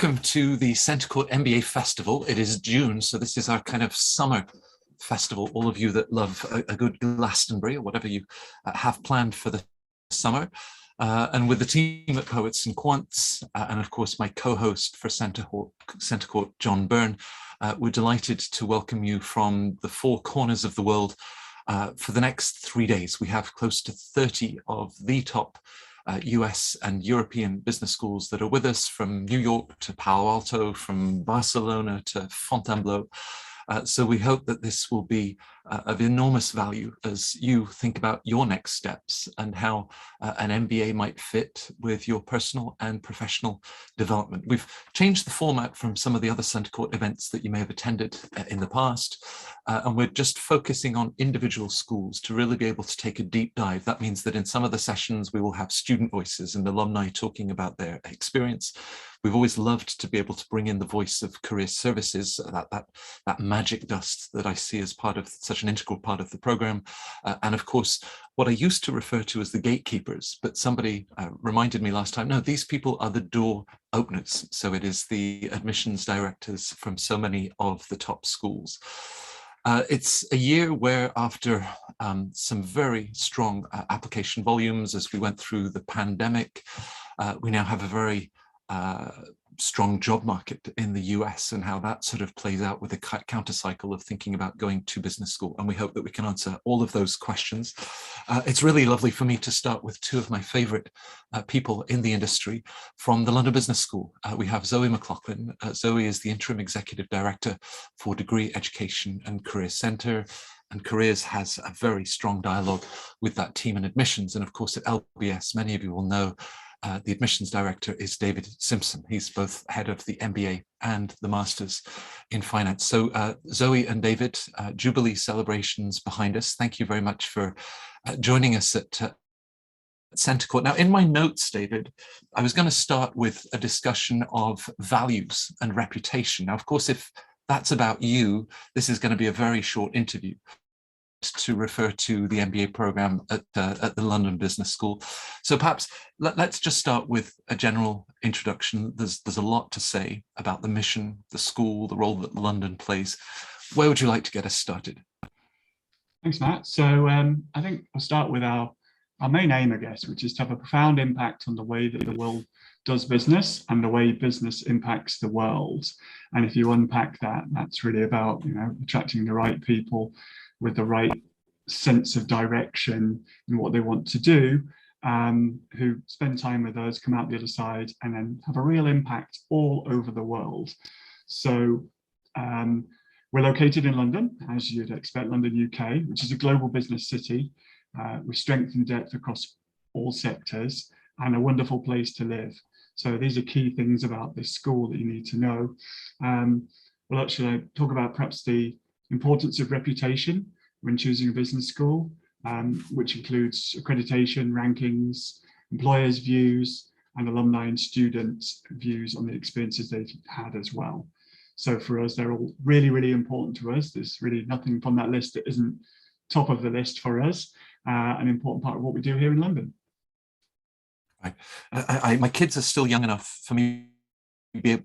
Welcome to the Centre Court MBA Festival. It is June, so this is our kind of summer festival. All of you that love a good Glastonbury or whatever you have planned for the summer. And with the team at Poets and Quants, and of course my co-host for Centre Court, John Byrne, we're delighted to welcome you from the four corners of the world for the next 3 days. We have close to 30 of the top US and European business schools that are with us, from New York to Palo Alto, from Barcelona to Fontainebleau. So we hope that this will be of enormous value as you think about your next steps and how an MBA might fit with your personal and professional development. We've changed the format from some of the other Centre Court events that you may have attended in the past, and we're just focusing on individual schools to really be able to take a deep dive. That means that in some of the sessions we will have student voices and alumni talking about their experience. We've always loved to be able to bring in the voice of career services, that magic dust that I see as part of such an integral part of the program. And of course, what I used to refer to as the gatekeepers, but somebody reminded me last time, no, these people are the door openers. So it is the admissions directors from so many of the top schools. It's a year where, after some very strong application volumes as we went through the pandemic, we now have a very strong job market in the US, and how that sort of plays out with a counter cycle of thinking about going to business school. And we hope that we can answer all of those questions. It's really lovely for me to start with two of my favorite people in the industry from the London Business School. We have Zoe McLaughlin. Zoe is the Interim Executive Director for Degree Education and Career Centre, and Careers has a very strong dialogue with that team in admissions. And of course at LBS, many of you will know, the admissions director is David Simpson. He's both head of the MBA and the Masters in Finance. So Zoe and David, Jubilee celebrations behind us. Thank you very much for joining us at Centre Court. Now, in my notes, David, I was going to start with a discussion of values and reputation. Now, of course, if that's about you, this is going to be a very short interview to refer to the MBA program at the London Business School. So perhaps let's just start with a general introduction. There's a lot to say about the mission, the school, the role that London plays. Where would you like to get us started? Thanks, Matt. So I think I'll start with our main aim, I guess, which is to have a profound impact on the way that the world does business and the way business impacts the world. And if you unpack that, that's really about, attracting the right people with the right sense of direction in what they want to do, who spend time with us, come out the other side, and then have a real impact all over the world. So we're located in London, as you'd expect, London, UK, which is a global business city with strength and depth across all sectors, and a wonderful place to live. So these are key things about this school that you need to know. We'll actually talk about perhaps the importance of reputation when choosing a business school, which includes accreditation, rankings, employers' views, and alumni and students' views on the experiences they've had as well. So for us, they're all really, really important to us. There's really nothing from that list that isn't top of the list for us, an important part of what we do here in London. Right. My kids are still young enough for me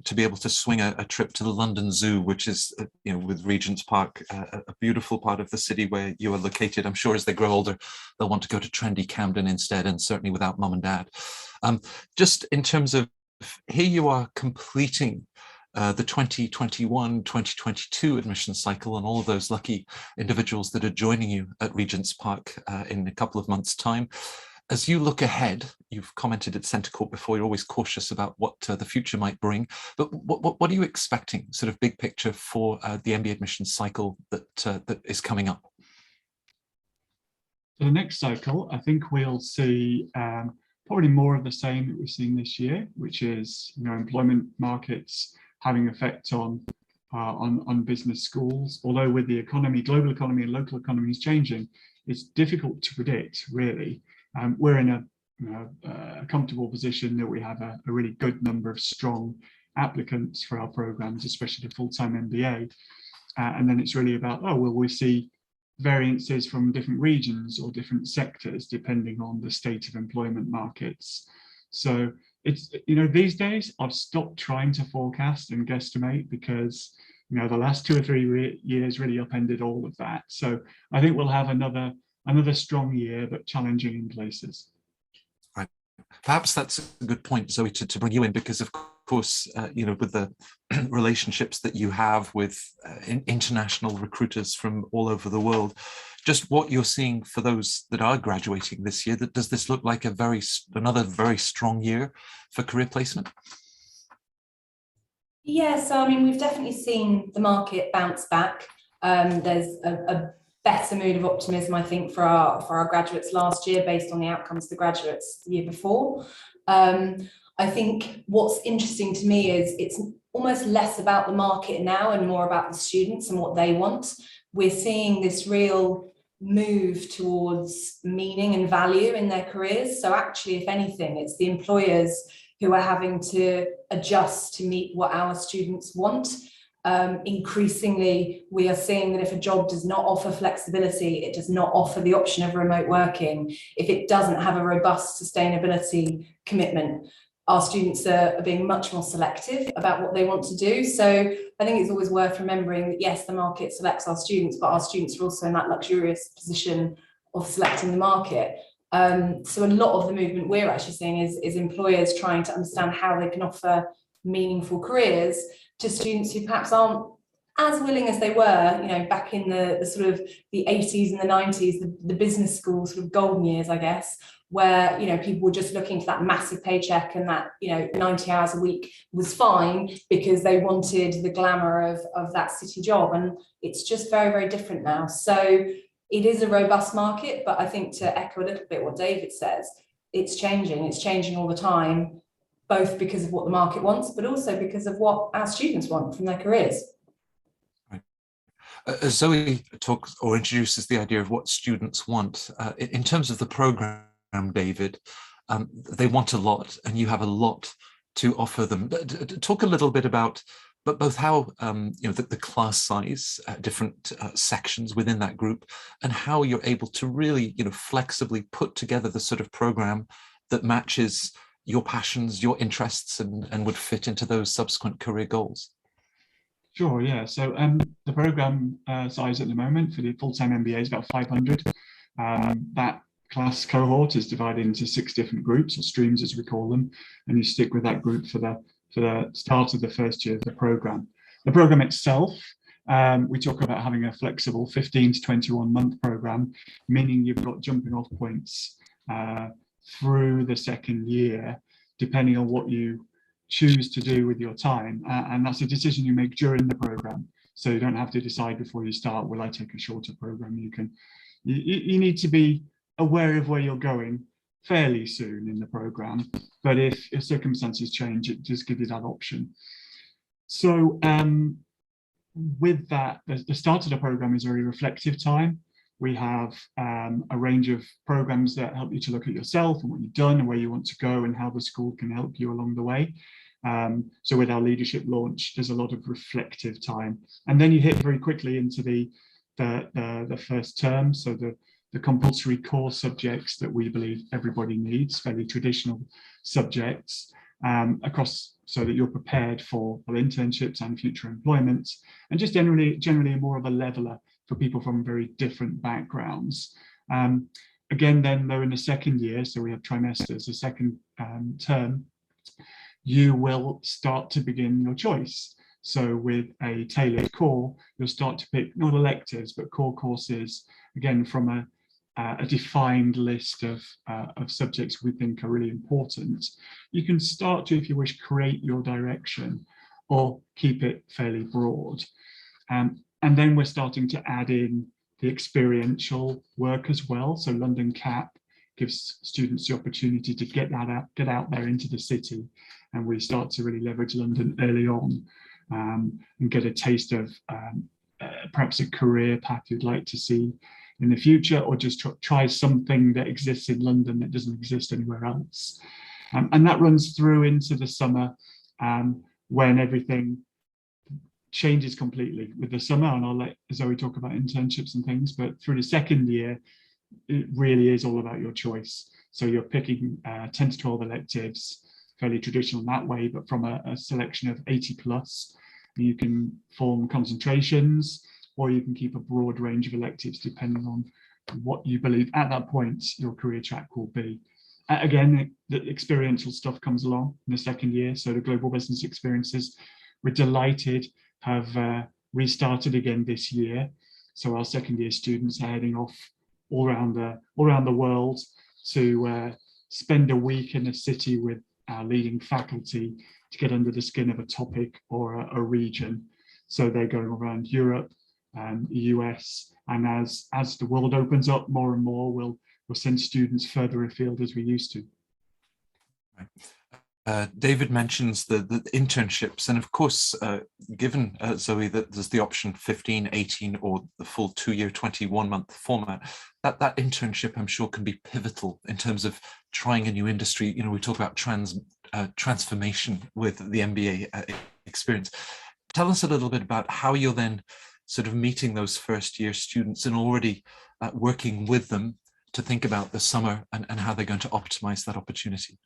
to be able to swing a trip to the London Zoo, which is, with Regent's Park, a beautiful part of the city where you are located. I'm sure as they grow older, they'll want to go to trendy Camden instead, and certainly without mum and dad. Just in terms of, here you are completing the 2021-2022 admission cycle, and all of those lucky individuals that are joining you at Regent's Park in a couple of months' time. As you look ahead, you've commented at Centre Court before, you're always cautious about what the future might bring, but what are you expecting, sort of big picture, for the MBA admissions cycle that is coming up? For the next cycle, I think we'll see probably more of the same that we've seen this year, which is employment markets having effect on business schools. Although with the economy, global economy and local economies changing, it's difficult to predict, really. We're in a comfortable position that we have a really good number of strong applicants for our programs, especially the full-time MBA. And then it's really about, will we see variances from different regions or different sectors depending on the state of employment markets? So it's, these days I've stopped trying to forecast and guesstimate, because the last 2 or 3 years really upended all of that. So I think we'll have another strong year, but challenging in places. Right. Perhaps that's a good point, Zoe, to bring you in, because of course, with the relationships that you have with international recruiters from all over the world, just what you're seeing for those that are graduating this year, does this look like another very strong year for career placement? Yeah, so I mean, we've definitely seen the market bounce back. There's a better mood of optimism, I think, for our graduates last year, based on the outcomes of the graduates the year before. I think what's interesting to me is it's almost less about the market now and more about the students and what they want. We're seeing this real move towards meaning and value in their careers. So actually, if anything, it's the employers who are having to adjust to meet what our students want. Increasingly, we are seeing that if a job does not offer flexibility, it does not offer the option of remote working, if it doesn't have a robust sustainability commitment, our students are being much more selective about what they want to do. So I think it's always worth remembering that, yes, the market selects our students, but our students are also in that luxurious position of selecting the market. So a lot of the movement we're actually seeing is employers trying to understand how they can offer meaningful careers to students who perhaps aren't as willing as they were, back in the sort of the 80s and the 90s, the business school sort of golden years, I guess, where, people were just looking for that massive paycheck, and that, 90 hours a week was fine because they wanted the glamour of that city job. And it's just very, very different now. So it is a robust market, but I think, to echo a little bit what David says, it's changing all the time, both because of what the market wants, but also because of what our students want from their careers. Right. Zoe talks or introduces the idea of what students want. In terms of the program, David, they want a lot, and you have a lot to offer them. Talk a little bit about but both how the class size, different sections within that group, and how you're able to really flexibly put together the sort of program that matches your passions, your interests, and would fit into those subsequent career goals. Sure, yeah. So the program size at the moment for the full-time MBA is about 500. That class cohort is divided into 6 different groups, or streams as we call them, and you stick with that group for the start of the first year of the program. The program itself, we talk about having a flexible 15 to 21 month program, meaning you've got jumping off points through the second year, depending on what you choose to do with your time. And that's a decision you make during the program. So you don't have to decide before you start, will I take a shorter program? You need to be aware of where you're going fairly soon in the program, but if circumstances change, it just gives you that option. So with that, the start of the program is a very reflective time. We have a range of programs that help you to look at yourself and what you've done and where you want to go and how the school can help you along the way. So with our leadership launch, there's a lot of reflective time, and then you hit very quickly into the first term. So the compulsory core subjects that we believe everybody needs, fairly traditional subjects across, so that you're prepared for internships and future employment, and just generally more of a leveler for people from very different backgrounds. Again, then though, in the second year, so we have trimesters, the second term, you will start to begin your choice. So with a tailored core, you'll start to pick not electives, but core courses, again, from a defined list of subjects we think are really important. You can start to, if you wish, create your direction or keep it fairly broad. And then we're starting to add in the experiential work as well. So London CAP gives students the opportunity to get out there into the city. And we start to really leverage London early on and get a taste of perhaps a career path you'd like to see in the future, or just try something that exists in London that doesn't exist anywhere else. And that runs through into the summer when everything changes completely with the summer, and I'll let Zoe talk about internships and things, but through the second year, it really is all about your choice. So you're picking 10 to 12 electives, fairly traditional in that way, but from a selection of 80 plus. You can form concentrations, or you can keep a broad range of electives depending on what you believe at that point your career track will be. Again, the experiential stuff comes along in the second year. So the global business experiences, we're delighted, have restarted again this year. So our second year students are heading off all around the world to spend a week in a city with our leading faculty to get under the skin of a topic or a region. So they're going around Europe and the US, and as the world opens up more and more, we'll send students further afield as we used to. Right. David mentions the internships, and of course, given Zoe that there's the option 15, 18, or the full 2-year, 21-month format, that internship I'm sure can be pivotal in terms of trying a new industry. You know, we talk about transformation with the MBA experience. Tell us a little bit about how you're then sort of meeting those first year students and already working with them to think about the summer and how they're going to optimize that opportunity.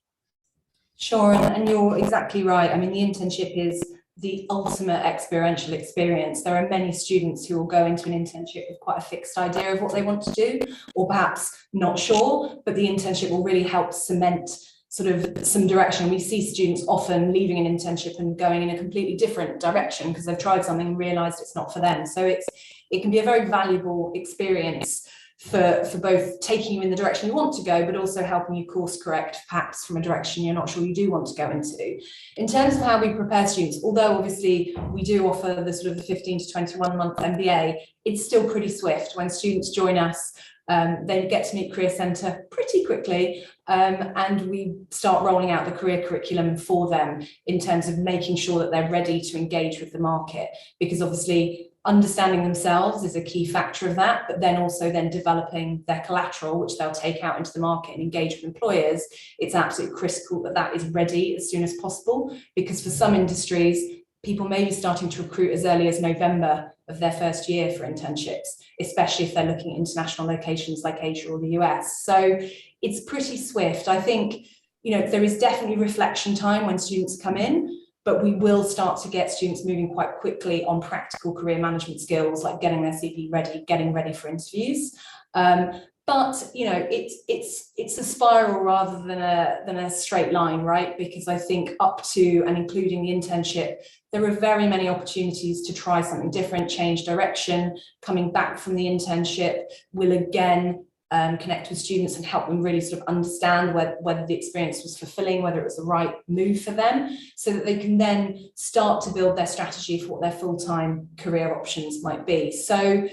Sure, and you're exactly right. I mean, the internship is the ultimate experiential experience. There are many students who will go into an internship with quite a fixed idea of what they want to do, or perhaps not sure, but the internship will really help cement sort of some direction. We see students often leaving an internship and going in a completely different direction because they've tried something and realized it's not for them. So it can be a very valuable experience for both taking you in the direction you want to go, but also helping you course correct perhaps from a direction you're not sure you do want to go into. In terms of how we prepare students, although obviously we do offer the sort of the 15 to 21 month MBA, it's still pretty swift. When students join us, they get to meet Career Centre pretty quickly, and we start rolling out the career curriculum for them in terms of making sure that they're ready to engage with the market, because obviously understanding themselves is a key factor of that, but then also then developing their collateral, which they'll take out into the market and engage with employers. It's absolutely critical that that is ready as soon as possible, because for some industries, people may be starting to recruit as early as November of their first year for internships, especially if they're looking at international locations like Asia or the US. So it's pretty swift. I think, you know, there is definitely reflection time when students come in, but we will start to get students moving quite quickly on practical career management skills, like getting their CV ready, getting ready for interviews. But you know, it's a spiral rather than a straight line, right? Because I think up to and including the internship, there are very many opportunities to try something different, change direction. Coming back from the internship will again connect with students and help them really sort of understand whether the experience was fulfilling, whether it was the right move for them, so that they can then start to build their strategy for what their full-time career options might be. So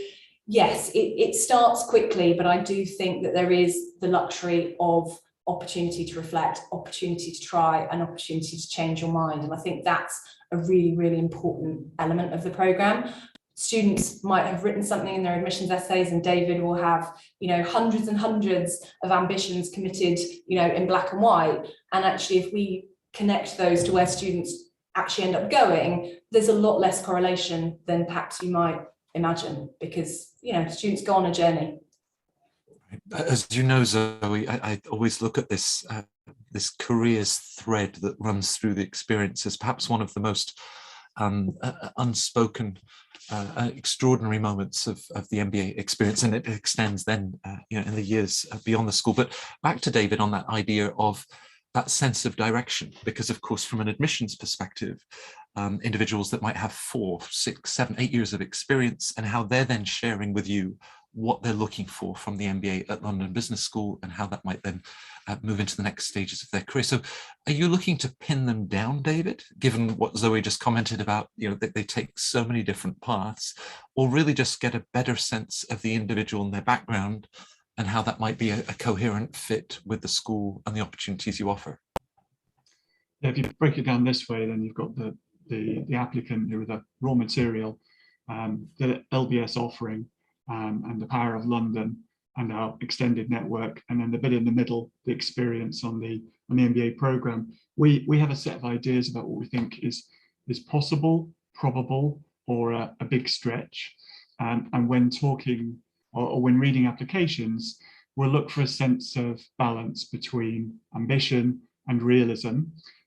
yes, it starts quickly, but I do think that there is the luxury of opportunity to reflect, opportunity to try, and opportunity to change your mind. And I think that's a really, really important element of the programme. Students might have written something in their admissions essays, and David will have, you know, hundreds and hundreds of ambitions committed, you know, in black and white. And actually, if we connect those to where students actually end up going, there's a lot less correlation than perhaps you might imagine, because, you know, students go on a journey. As you know, Zoe, I always look at this this careers thread that runs through the experience as perhaps one of the most unspoken extraordinary moments of the MBA experience, and it extends then you know, in the years beyond the school. But back to David on that idea of that sense of direction, because of course from an admissions perspective, individuals that might have 4, 6, 7, 8 years of experience, and how they're then sharing with you what they're looking for from the MBA at London Business School, and how that might then move into the next stages of their career. So are you looking to pin them down, David, given what Zoe just commented about, you know, that they take so many different paths, or really just get a better sense of the individual and their background and how that might be a coherent fit with the school and the opportunities you offer? Yeah, if you break it down this way, then you've got the applicant who are the raw material, the LBS offering, and the power of London and our extended network, and then the bit in the middle, the experience on the MBA program. We have a set of ideas about what we think is possible, probable, or a big stretch. And when talking or when reading applications, we'll look for a sense of balance between ambition and realism.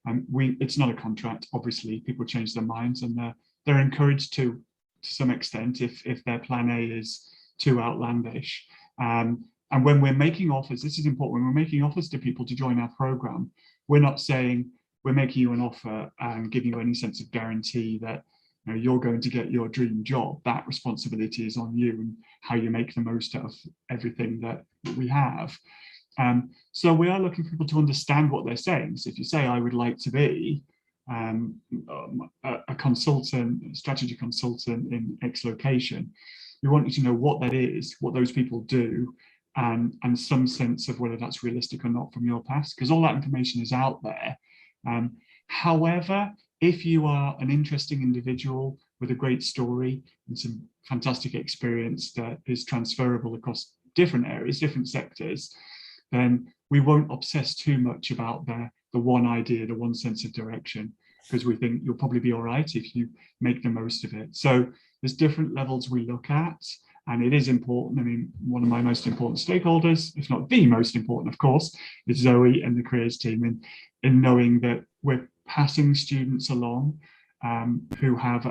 It's not a contract, obviously. People change their minds, and they're encouraged to some extent if their plan A is too outlandish. And when we're making offers, this is important, when we're making offers to people to join our program, we're not saying we're making you an offer and giving you any sense of guarantee that you're going to get your dream job. That responsibility is on you and how you make the most of everything that we have. So we are looking for people to understand what they're saying. So if you say, I would like to be a consultant, a strategy consultant in X location, we want you to know what that is, what those people do, and some sense of whether that's realistic or not from your past, because all that information is out there. However, if you are an interesting individual with a great story and some fantastic experience that is transferable across different areas, different sectors, then we won't obsess too much about the one idea, the one sense of direction, because we think you'll probably be all right if you make the most of it. So there's different levels we look at, and it is important. I mean, one of my most important stakeholders, if not the most important, of course, is Zoe and the careers team, in knowing that we're passing students along who have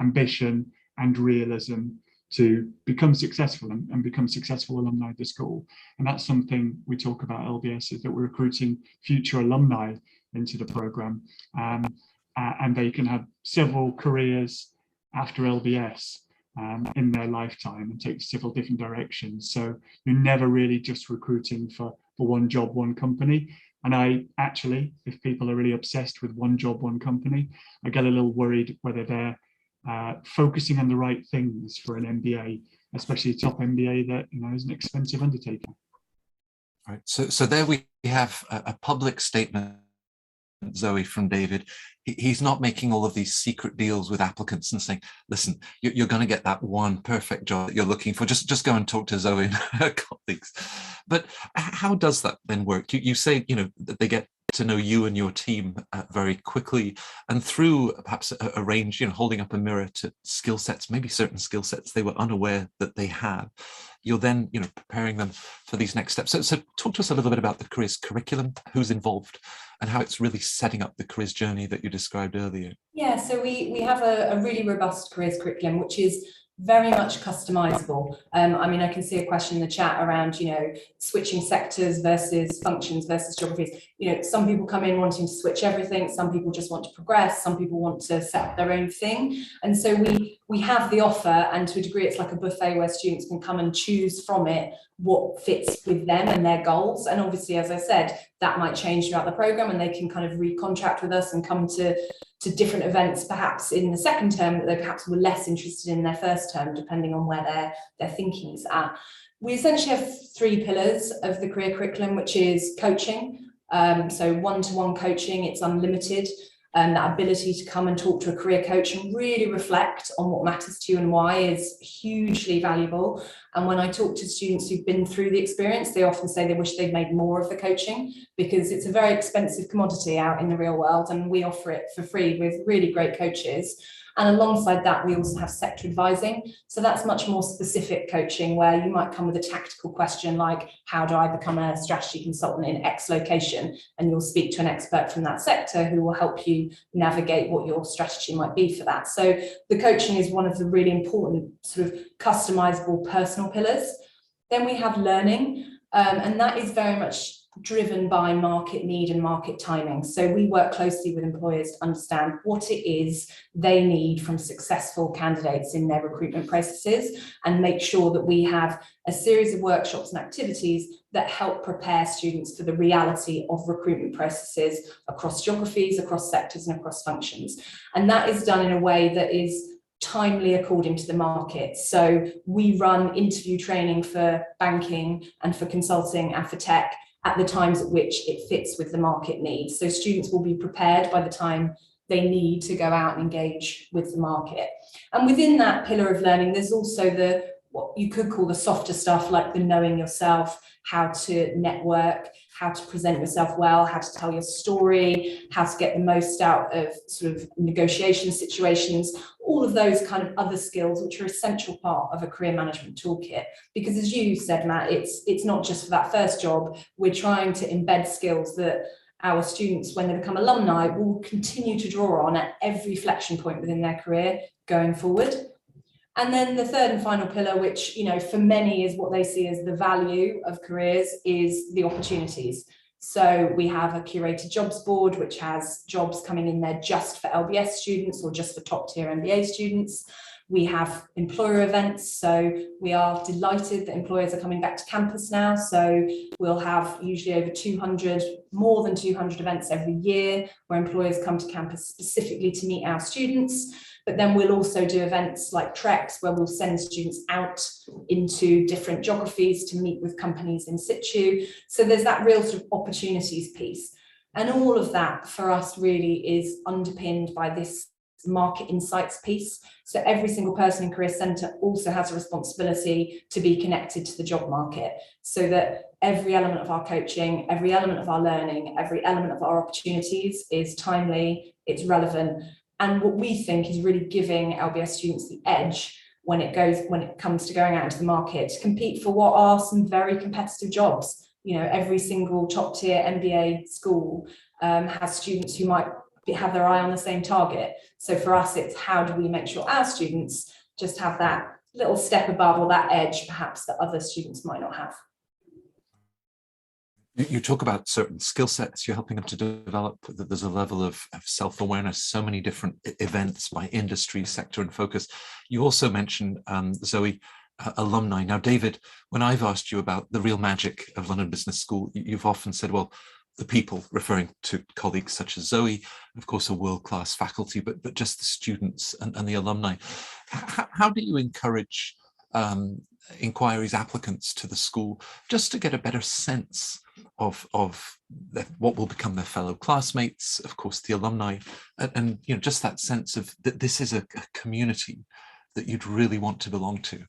ambition and realism to become successful and become successful alumni of the school. And that's something we talk about LBS, is that we're recruiting future alumni into the program, and they can have several careers after LBS in their lifetime and take several different directions. So you're never really just recruiting for one job, one company. And I actually, if people are really obsessed with one job, one company, I get a little worried whether they're focusing on the right things for an MBA, especially a top MBA that is an expensive undertaking. Right. So there we have a public statement, Zoe, from David. He's not making all of these secret deals with applicants and saying, listen, you're going to get that one perfect job that you're looking for. Just go and talk to Zoe and her colleagues. But how does that then work? You say, that they get to know you and your team very quickly, and through perhaps a range, holding up a mirror to skill sets, maybe certain skill sets they were unaware that they have. You're then, preparing them for these next steps. So talk to us a little bit about the careers curriculum, who's involved, and how it's really setting up the careers journey that you described earlier. Yeah, so we have a really robust careers curriculum, which is very much customizable. I mean, I can see a question in the chat around, switching sectors versus functions versus geographies. Some people come in wanting to switch everything. Some people just want to progress. Some people want to set up their own thing. And so we have the offer, and to a degree, it's like a buffet where students can come and choose from it what fits with them and their goals. And obviously, as I said, that might change throughout the program, and they can kind of recontract with us and come to different events, perhaps in the second term that they perhaps were less interested in their first term, depending on where their thinking is at. We essentially have 3 pillars of the career curriculum, which is coaching. So one-to-one coaching, it's unlimited. That ability to come and talk to a career coach and really reflect on what matters to you and why is hugely valuable. And when I talk to students who've been through the experience, they often say they wish they'd made more of the coaching, because it's a very expensive commodity out in the real world, and we offer it for free with really great coaches. And alongside that, we also have sector advising. So that's much more specific coaching, where you might come with a tactical question like, how do I become a strategy consultant in X location? And you'll speak to an expert from that sector who will help you navigate what your strategy might be for that. So the coaching is one of the really important sort of customizable personal pillars. Then we have learning, and that is very much driven by market need and market timing. So we work closely with employers to understand what it is they need from successful candidates in their recruitment processes, and make sure that we have a series of workshops and activities that help prepare students for the reality of recruitment processes across geographies, across sectors, and across functions. And that is done in a way that is timely according to the market. So we run interview training for banking and for consulting and for tech at the times at which it fits with the market needs. So students will be prepared by the time they need to go out and engage with the market. And within that pillar of learning, there's also what you could call the softer stuff, like the knowing yourself, how to network, how to present yourself well, how to tell your story, how to get the most out of sort of negotiation situations, all of those kind of other skills, which are an essential part of a career management toolkit. Because as you said, Matt, it's not just for that first job. We're trying to embed skills that our students, when they become alumni, will continue to draw on at every flexion point within their career going forward. And then the third and final pillar, which, you know, for many is what they see as the value of careers, is the opportunities. So we have a curated jobs board, which has jobs coming in there just for LBS students or just for top tier MBA students. We have employer events, so we are delighted that employers are coming back to campus now. So we'll have usually over 200, more than 200 events every year where employers come to campus specifically to meet our students. But then we'll also do events like treks where we'll send students out into different geographies to meet with companies in situ. So there's that real sort of opportunities piece. And all of that for us really is underpinned by this market insights piece. So every single person in Career Centre also has a responsibility to be connected to the job market, so that every element of our coaching, every element of our learning, every element of our opportunities is timely, it's relevant, and what we think is really giving LBS students the edge when it comes to going out into the market to compete for what are some very competitive jobs. You know, every single top tier MBA school has students who might have their eye on the same target. So for us, it's how do we make sure our students just have that little step above, or that edge perhaps that other students might not have. You talk about certain skill sets you're helping them to develop, that there's a level of self-awareness, so many different events by industry, sector and focus. You also mentioned, Zoe, alumni. Now, David, when I've asked you about the real magic of London Business School, you've often said, well, the people, referring to colleagues such as Zoe, of course, a world-class faculty, but just the students and the alumni. How do you encourage inquiries, applicants to the school, just to get a better sense of what will become their fellow classmates, of course, the alumni, and you know, just that sense of that this is a community that you'd really want to belong to?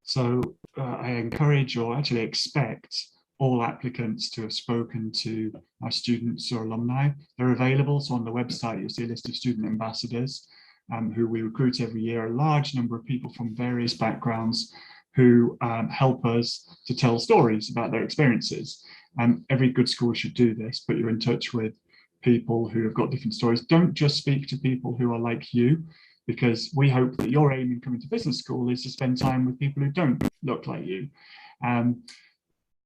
So I encourage, or actually expect, all applicants to have spoken to our students or alumni. They're available, so on the website you'll see a list of student ambassadors who we recruit every year, a large number of people from various backgrounds who help us to tell stories about their experiences. Every good school should do this, put you in touch with people who have got different stories. Don't just speak to people who are like you, because we hope that your aim in coming to business school is to spend time with people who don't look like you.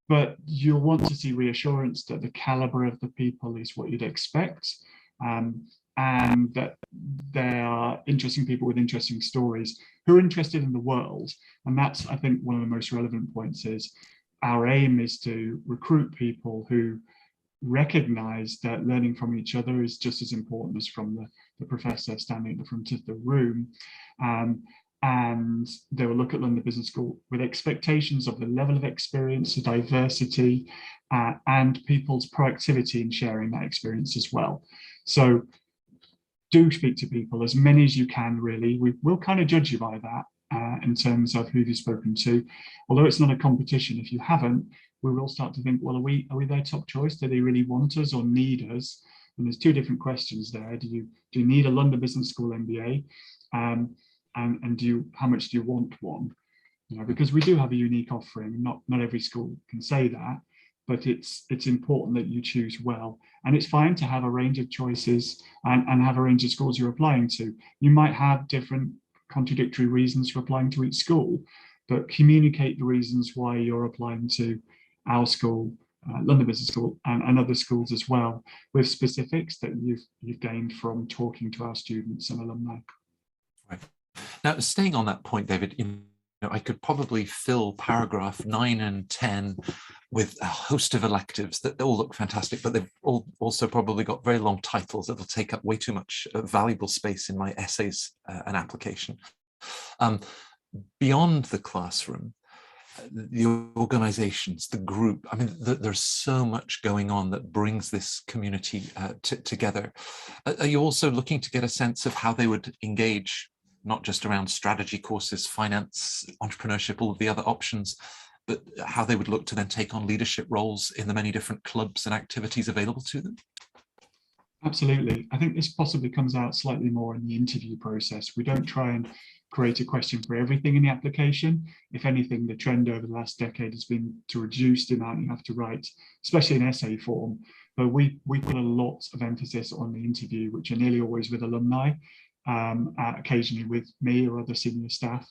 But you'll want to see reassurance that the caliber of the people is what you'd expect, and that they are interesting people with interesting stories who are interested in the world. And that's, I think, one of the most relevant points. Is our aim is to recruit people who recognize that learning from each other is just as important as from the professor standing at the front of the room. And they will look at London Business School with expectations of the level of experience, the diversity, and people's proactivity in sharing that experience as well. So do speak to people, as many as you can, really. We'll kind of judge you by that in terms of who you've spoken to. Although it's not a competition, if you haven't, we will start to think, well, are we their top choice? Do they really want us or need us? And there's two different questions there. Do you need a London Business School MBA? And how much do you want one? You know, because we do have a unique offering. Not every school can say that, but it's important that you choose well. And it's fine to have a range of choices and have a range of schools you're applying to. You might have different contradictory reasons for applying to each school, but communicate the reasons why you're applying to our school, London Business School, and other schools as well, with specifics that you've gained from talking to our students and alumni. Right. Now, staying on that point, David, you know, I could probably fill paragraph 9 and 10 with a host of electives that all look fantastic, but they've all also probably got very long titles that will take up way too much valuable space in my essays and application. Beyond the classroom, the organizations, the group, I mean, there's so much going on that brings this community together. Are you also looking to get a sense of how they would engage, not just around strategy courses, finance, entrepreneurship, all of the other options, but how they would look to then take on leadership roles in the many different clubs and activities available to them? Absolutely. I think this possibly comes out slightly more in the interview process. We don't try and create a question for everything in the application. If anything, the trend over the last decade has been to reduce the amount you have to write, especially in essay form. But we put a lot of emphasis on the interview, which are nearly always with alumni, occasionally with me or other senior staff.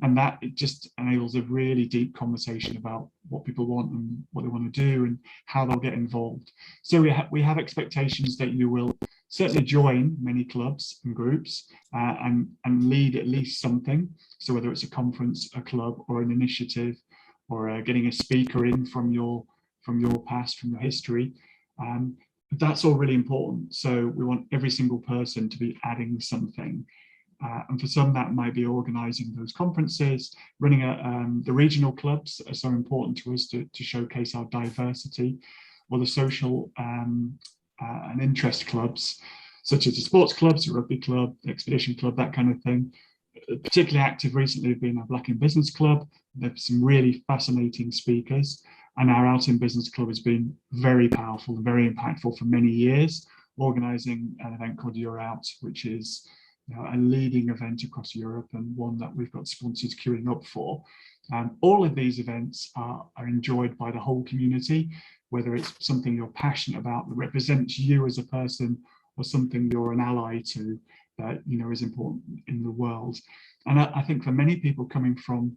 And that it just enables a really deep conversation about what people want and what they want to do and how they'll get involved. So we have expectations that you will certainly join many clubs and groups and lead at least something. So whether it's a conference, a club, or an initiative, or getting a speaker in from your past, from your history, that's all really important. So we want every single person to be adding something. And for some, that might be organising those conferences, running the regional clubs are so important to us to showcase our diversity, or the social and interest clubs, such as the sports clubs, the rugby club, the expedition club, that kind of thing. Particularly active recently have been our Black in Business Club. There's some really fascinating speakers, and our Out in Business Club has been very powerful and very impactful for many years, organising an event called You're Out, which is a leading event across Europe and one that we've got sponsors queuing up for. All of these events are enjoyed by the whole community, whether it's something you're passionate about that represents you as a person, or something you're an ally to that is important in the world. And I think for many people coming from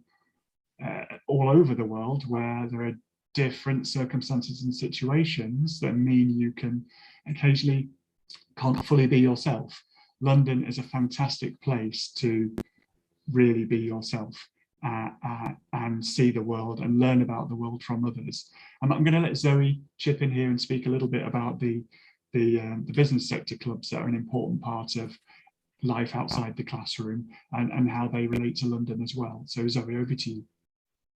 all over the world, where there are different circumstances and situations that mean you can occasionally can't fully be yourself, London is a fantastic place to really be yourself and see the world and learn about the world from others. And I'm going to let Zoe chip in here and speak a little bit about the business sector clubs that are an important part of life outside the classroom and how they relate to London as well. So Zoe, over to you.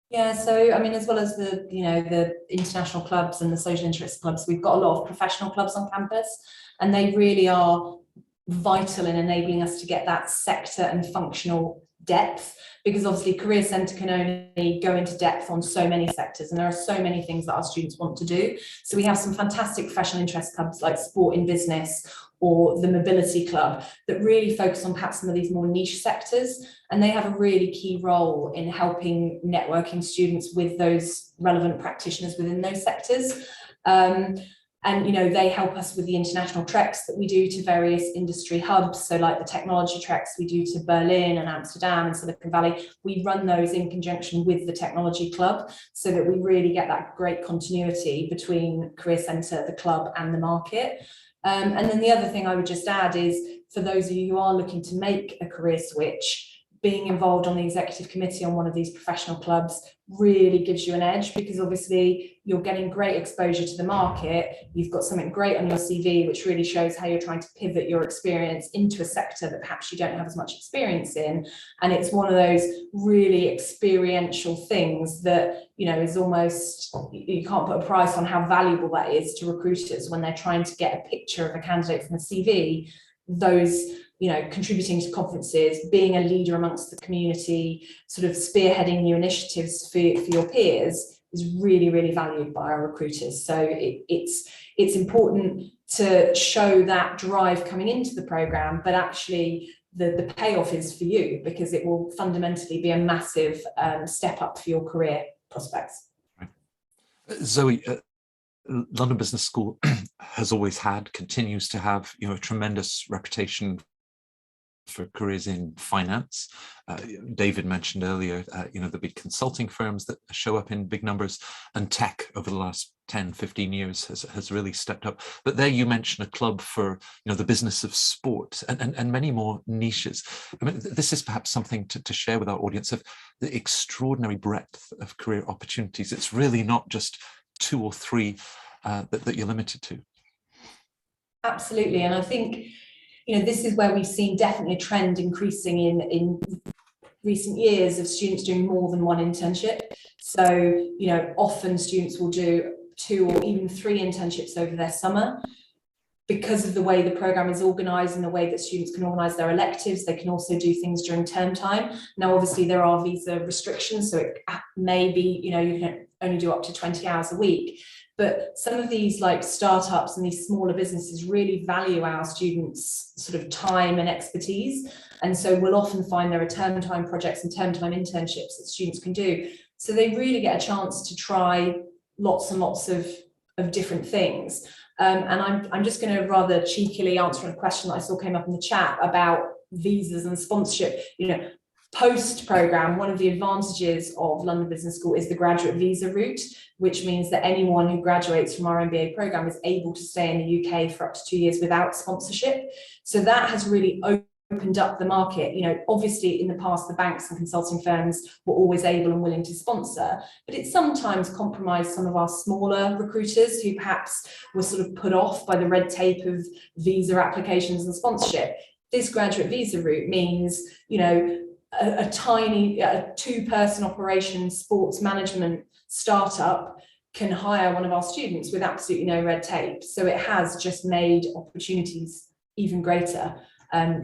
Yeah, so I mean, as well as the international clubs and the social interest clubs, we've got a lot of professional clubs on campus, and they really are vital in enabling us to get that sector and functional depth, because obviously Career Centre can only go into depth on so many sectors, and there are so many things that our students want to do. So we have some fantastic professional interest clubs like Sport in Business or the Mobility Club that really focus on perhaps some of these more niche sectors, and they have a really key role in helping networking students with those relevant practitioners within those sectors. And they help us with the international treks that we do to various industry hubs. So like the technology treks we do to Berlin and Amsterdam and Silicon Valley, we run those in conjunction with the technology club, so that we really get that great continuity between Career Centre, the club, and the market. And then the other thing I would just add is, for those of you who are looking to make a career switch, being involved on the executive committee on one of these professional clubs really gives you an edge, because obviously you're getting great exposure to the market. You've got something great on your CV, which really shows how you're trying to pivot your experience into a sector that perhaps you don't have as much experience in. And it's one of those really experiential things that, is almost, you can't put a price on how valuable that is to recruiters when they're trying to get a picture of a candidate from a CV. Those contributing to conferences, being a leader amongst the community, sort of spearheading new initiatives for your peers is really, really valued by our recruiters. So it's important to show that drive coming into the programme, but actually the payoff is for you, because it will fundamentally be a massive step up for your career prospects. Right. Zoe, London Business School has always had, continues to have, a tremendous reputation for careers in finance. David mentioned earlier, the big consulting firms that show up in big numbers, and tech over the last 10, 15 years has really stepped up. But there you mentioned a club for, the business of sport and many more niches. I mean, this is perhaps something to share with our audience of the extraordinary breadth of career opportunities. It's really not just 2 or 3 that you're limited to. Absolutely. And I think, this is where we've seen definitely a trend increasing in recent years of students doing more than one internship. So, often students will do 2 or even 3 internships over their summer. Because of the way the programme is organised and the way that students can organise their electives, they can also do things during term time. Now, obviously, there are visa restrictions, so it may be, you can only do up to 20 hours a week. But some of these like startups and these smaller businesses really value our students' sort of time and expertise. And so we'll often find there are term time projects and term time internships that students can do. So they really get a chance to try lots and lots of different things. And I'm just going to rather cheekily answer a question that I saw came up in the chat about visas and sponsorship. You know, post-programme, one of the advantages of London Business School is the graduate visa route, which means that anyone who graduates from our MBA programme is able to stay in the UK for up to 2 years without sponsorship. So that has really opened up the market. You know, obviously in the past, the banks and consulting firms were always able and willing to sponsor, but it sometimes compromised some of our smaller recruiters who perhaps were sort of put off by the red tape of visa applications and sponsorship. This graduate visa route means, you know, a tiny two-person operation sports management startup can hire one of our students with absolutely no red tape. So it has just made opportunities even greater.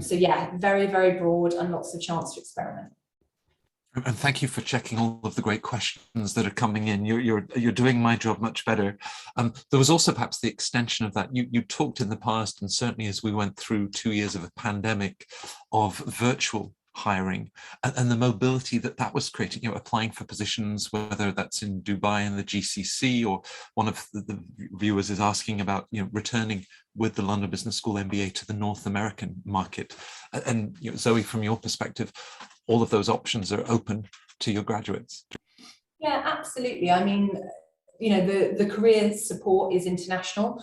So yeah, very, very broad and lots of chance to experiment. And thank you for checking all of the great questions that are coming in. You're doing my job much better. There was also perhaps the extension of that. You talked in the past, and certainly as we went through 2 years of a pandemic, of virtual hiring and the mobility that was creating, you know, applying for positions, whether that's in Dubai in the GCC, or one of the viewers is asking about, you know, returning with the London Business School MBA to the North American market. And you know, Zoe, from your perspective, all of those options are open to your graduates. Yeah, absolutely. I mean, you know, the career support is international.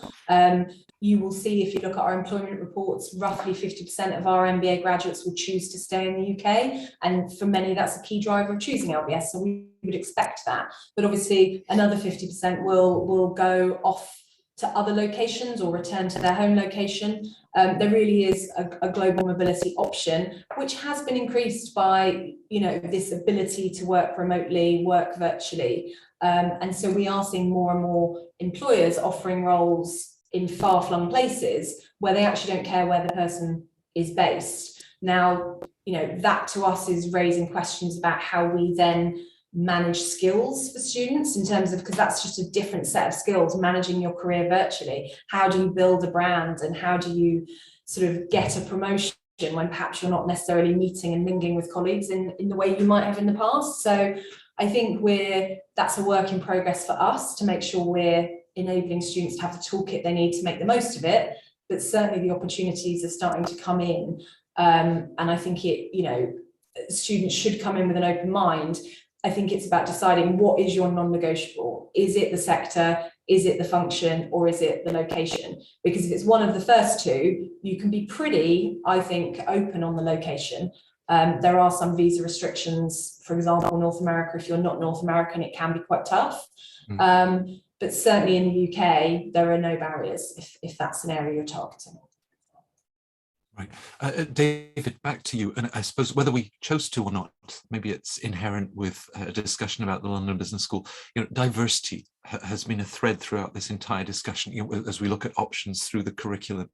You will see, if you look at our employment reports, roughly 50% of our MBA graduates will choose to stay in the UK. And for many, that's a key driver of choosing LBS. So we would expect that. But obviously, another 50% will go off to other locations or return to their home location. There really is a global mobility option, which has been increased by, you know, this ability to work remotely, work virtually. And so we are seeing more and more employers offering roles in far-flung places where they actually don't care where the person is based. Now, you know, that to us is raising questions about how we then manage skills for students, in terms of, because that's just a different set of skills, managing your career virtually. How do you build a brand, and how do you sort of get a promotion when perhaps you're not necessarily meeting and mingling with colleagues in the way you might have in the past? So I think that's a work in progress for us to make sure we're enabling students to have the toolkit they need to make the most of it. But certainly the opportunities are starting to come in. And I think students should come in with an open mind. I think it's about deciding what is your non-negotiable. Is it the sector? Is it the function? Or is it the location? Because if it's one of the first two, you can be pretty, I think, open on the location. There are some visa restrictions, for example, North America. If you're not North American, it can be quite tough. But certainly in the UK, there are no barriers if that's an area you're targeting. Right. David, back to you. And I suppose whether we chose to or not, maybe it's inherent with a discussion about the London Business School, you know, diversity has been a thread throughout this entire discussion, you know, as we look at options through the curriculum,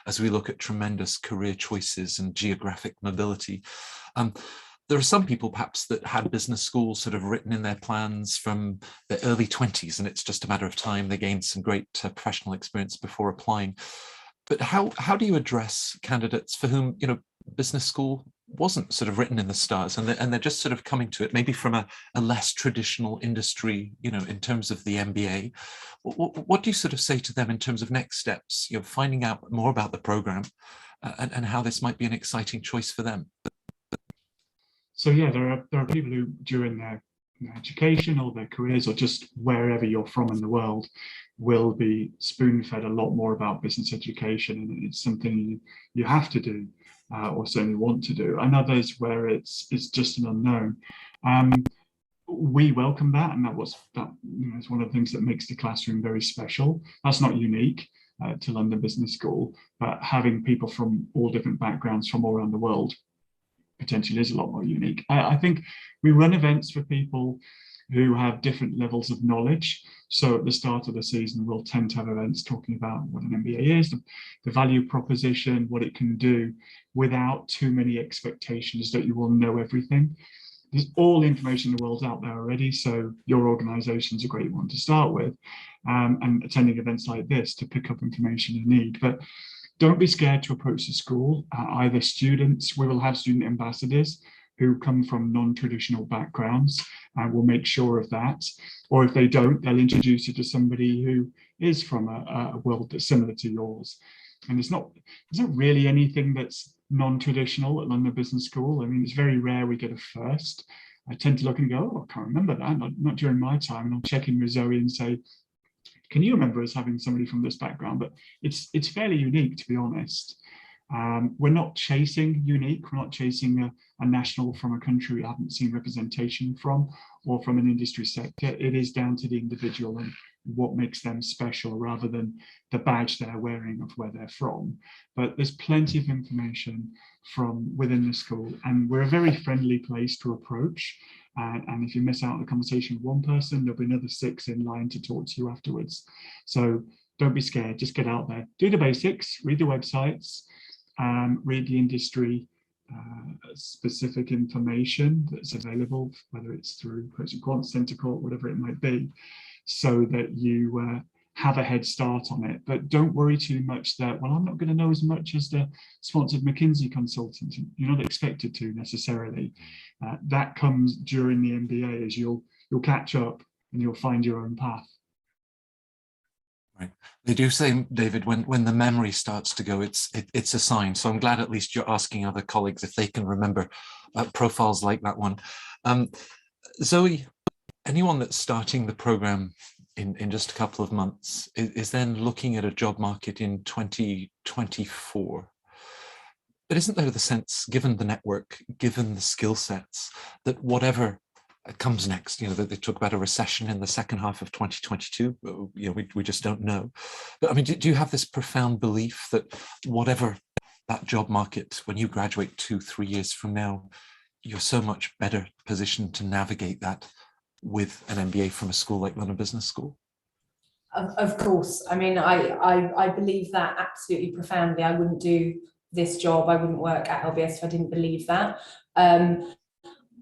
as we look at tremendous career choices and geographic mobility. There are some people perhaps that had business schools sort of written in their plans from the early 20s, and it's just a matter of time they gained some great professional experience before applying. But how do you address candidates for whom, you know, business school wasn't sort of written in the stars, and they're just sort of coming to it maybe from a less traditional industry, you know, in terms of the MBA? What do you sort of say to them in terms of next steps, you know, finding out more about the program and how this might be an exciting choice for them? So yeah, there are people who during their education or their careers, or just wherever you're from in the world, will be spoon-fed a lot more about business education, and it's something you have to do, or certainly want to do, and others where it's just an unknown. We welcome that, and it's one of the things that makes the classroom very special. That's not unique to London Business School, but having people from all different backgrounds from all around the world potentially is a lot more unique. I think we run events for people who have different levels of knowledge. So at the start of the season, we'll tend to have events talking about what an MBA is, the value proposition, what it can do, without too many expectations that you will know everything. all the information in the world's out there already, so your organization's a great one to start with, and attending events like this to pick up information you need. But don't be scared to approach the school. Either students, we will have student ambassadors who come from non-traditional backgrounds, and we'll make sure of that. Or if they don't, they'll introduce you to somebody who is from a world that's similar to yours. And there's not really anything that's non-traditional at London Business School. I mean, it's very rare we get a first. I tend to look and go, oh, I can't remember that, not during my time. And I'll check in with Zoe and say, can you remember us having somebody from this background? But it's fairly unique, to be honest. We're not chasing unique. We're not chasing a national from a country we haven't seen representation from, or from an industry sector. It is down to the individual and what makes them special, rather than the badge they're wearing of where they're from. But there's plenty of information from within the school, and we're a very friendly place to approach. And if you miss out on a conversation with one person, there'll be another 6 in line to talk to you afterwards. So don't be scared, just get out there, do the basics, read the websites, read the industry specific information that's available, whether it's through poets&quants, Centre Court, whatever it might be, so that you have a head start on it. But don't worry too much that, well, I'm not going to know as much as the sponsored McKinsey consultant. You're not expected to necessarily. That comes during the MBA, as you'll catch up and you'll find your own path. Right. They do say, David, when the memory starts to go, it's a sign. So I'm glad at least you're asking other colleagues if they can remember profiles like that one. Zoe, anyone that's starting the program in just a couple of months is then looking at a job market in 2024. But isn't there the sense, given the network, given the skill sets, that whatever comes next, they talk about a recession in the second half of 2022, we just don't know. But I mean, do you have this profound belief that whatever that job market, when you graduate 2-3 years from now, you're so much better positioned to navigate that with an MBA from a school like London Business School? Of course. I mean, I believe that absolutely profoundly. I wouldn't do this job, I wouldn't work at LBS if I didn't believe that.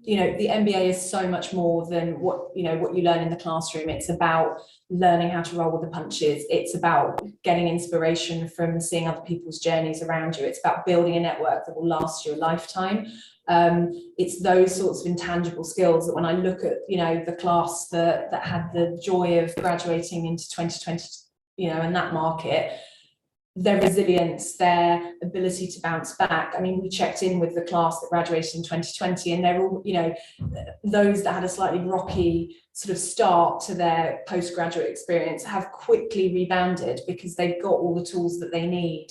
The MBA is so much more than what you learn in the classroom. It's about learning how to roll with the punches. It's about getting inspiration from seeing other people's journeys around you. It's about building a network that will last you a lifetime. It's those sorts of intangible skills that when I look at, the class that had the joy of graduating into 2020, in that market, their resilience, their ability to bounce back. I mean, we checked in with the class that graduated in 2020, and they're all, those that had a slightly rocky sort of start to their postgraduate experience have quickly rebounded because they've got all the tools that they need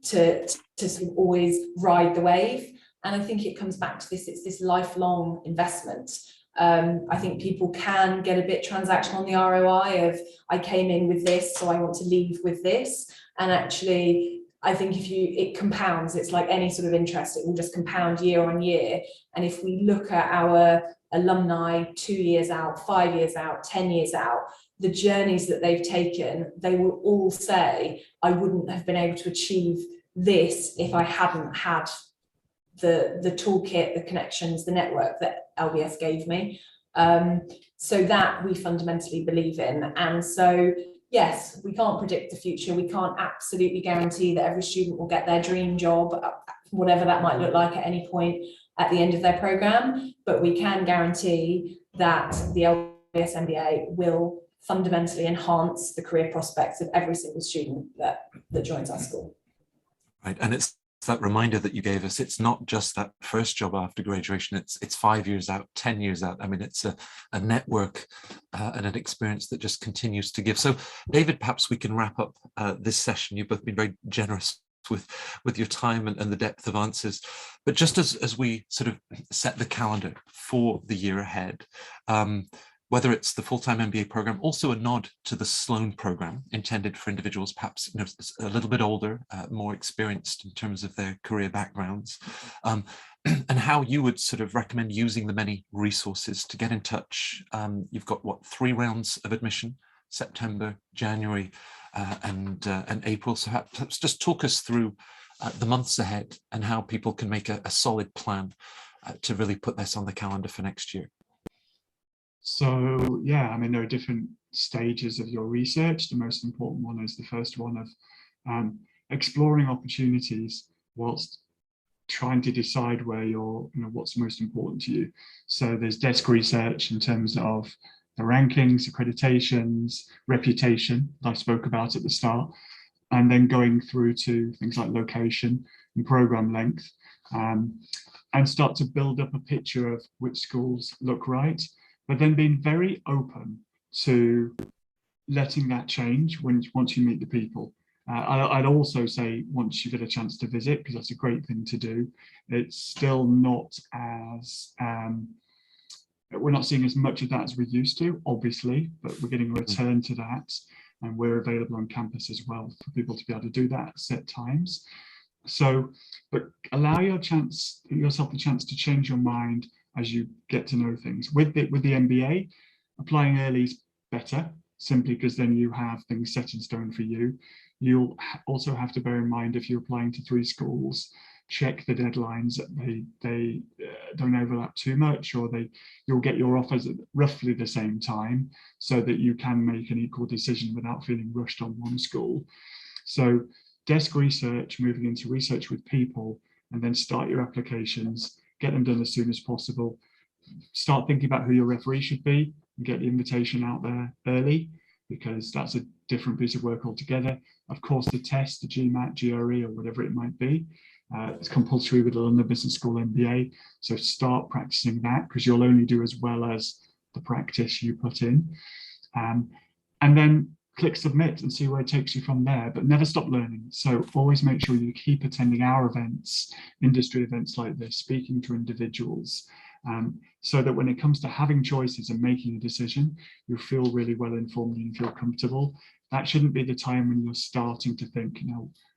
to sort of always ride the wave. And I think it comes back to this, it's this lifelong investment. I think people can get a bit transactional on the ROI of, I came in with this, so I want to leave with this. And actually, I think it compounds. It's like any sort of interest, it will just compound year on year. And if we look at our alumni 2 years out, 5 years out, 10 years out, the journeys that they've taken, they will all say, I wouldn't have been able to achieve this if I hadn't had the toolkit, the connections, the network that LBS gave me. So that we fundamentally believe in. And so, yes, we can't predict the future. We can't absolutely guarantee that every student will get their dream job, whatever that might look like at any point at the end of their program. But we can guarantee that the LBS MBA will fundamentally enhance the career prospects of every single student that joins our school. Right, and it's that reminder that you gave us, it's not just that first job after graduation, it's 5 years out, 10 years out. I mean, it's a network and an experience that just continues to give. So David, perhaps we can wrap up this session. You've both been very generous with your time and the depth of answers. But just as we sort of set the calendar for the year ahead, whether it's the full-time MBA program, also a nod to the Sloan program intended for individuals perhaps a little bit older, more experienced in terms of their career backgrounds, and how you would sort of recommend using the many resources to get in touch. You've got 3 rounds of admission, September, January, and April. So perhaps just talk us through the months ahead and how people can make a solid plan to really put this on the calendar for next year? So yeah, I mean, there are different stages of your research. The most important one is the first one of exploring opportunities whilst trying to decide where what's most important to you. So there's desk research in terms of the rankings, accreditations, reputation that I spoke about at the start, and then going through to things like location and program length, and start to build up a picture of which schools look right, but then being very open to letting that change once you meet the people. I'd also say once you get a chance to visit, because that's a great thing to do, it's still not as, we're not seeing as much of that as we used to, obviously, but we're getting a return to that. And we're available on campus as well for people to be able to do that at set times. So, but allow yourself the chance to change your mind as you get to know things. With the MBA, applying early is better, simply because then you have things set in stone for you. You'll also have to bear in mind, if you're applying to 3 schools, check the deadlines that they don't overlap too much, or you'll get your offers at roughly the same time, so that you can make an equal decision without feeling rushed on one school. So desk research, moving into research with people, and then start your applications, get them done as soon as possible. Start thinking about who your referee should be and get the invitation out there early, because that's a different piece of work altogether. Of course, the test, the GMAT, GRE, or whatever it might be, it's compulsory with the London Business School MBA. So start practicing that, because you'll only do as well as the practice you put in. And then click submit and see where it takes you from there, but never stop learning. So always make sure you keep attending our events, industry events like this, speaking to individuals, so that when it comes to having choices and making a decision, you feel really well informed and you feel comfortable. That shouldn't be the time when you're starting to think,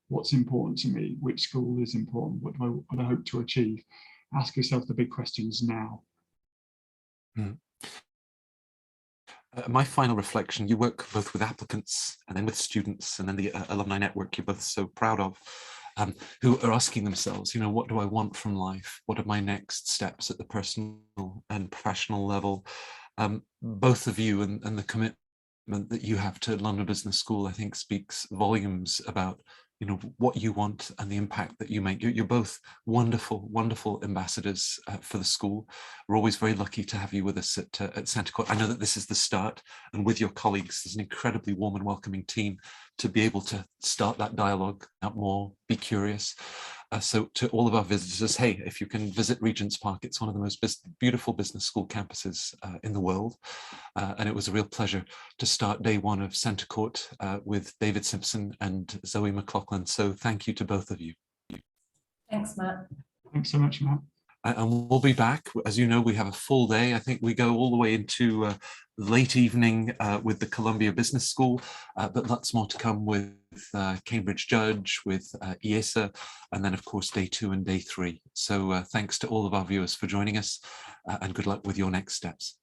what's important to me? Which school is important? What do I hope to achieve? Ask yourself the big questions now. My final reflection, you work both with applicants and then with students, and then the alumni network you're both so proud of, who are asking themselves, what do I want from life? What are my next steps at the personal and professional level? Both of you and the commitment that you have to London Business School, I think, speaks volumes about what you want and the impact that you make. You're both wonderful, wonderful ambassadors for the school. We're always very lucky to have you with us at Centre Court. I know that this is the start, and with your colleagues, there's an incredibly warm and welcoming team to be able to start that dialogue out more, be curious. So to all of our visitors, hey, if you can visit Regent's Park, it's one of the most beautiful business school campuses in the world. And it was a real pleasure to start day 1 of Centre Court with David Simpson and Zoe McLaughlin. So thank you to both of you. Thanks, Matt. Thanks so much, Matt. And we'll be back. As you know, we have a full day. I think we go all the way into late evening with the Columbia Business School, but lots more to come with Cambridge Judge, with IESA, and then of course day 2 and day 3. So thanks to all of our viewers for joining us, and good luck with your next steps.